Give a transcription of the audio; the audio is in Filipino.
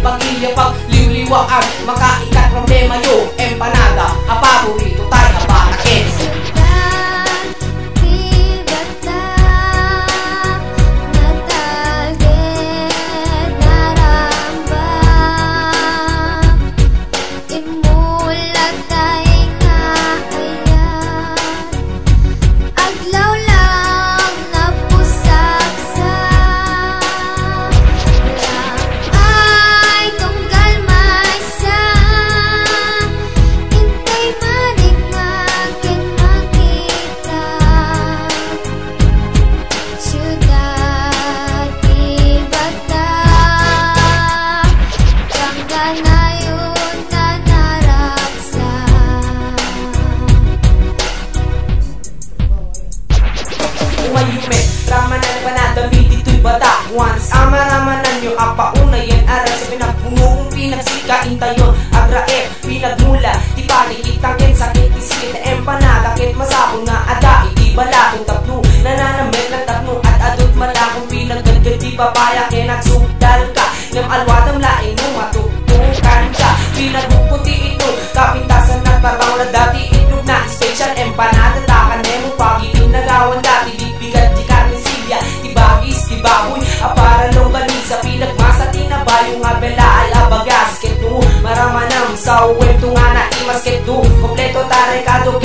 pagilya pag liwliwaan, makaikat problema yo, empanada, a paborito tayo para kes. Ramanan panada, dito'y bata. Once amaramanan nyo, apauna yan aral sa pinagpunong pinagsikain tayo. Agraep, pinagmula, di palikitang ken sakit iskit na empanada, ket masabong nga ada, iti balatong tapno, nananamit ng tapno at adot malakong pinagdagdag di papaya, ken nagsugdal ka, ngam alwatam laing mo matutukan ka. Pinagpuputi ito, kapintasan ng parang na dati itlog na special empanada, takan mo pagiging nagawan dati, di bigat di karne silya, di bagis, di baboy, para longganisa, pinagmasa, tinabayo nga bela, alabagas, ketu, maramanam, sa uwento nga na imas, ketu, kompleto tarekado,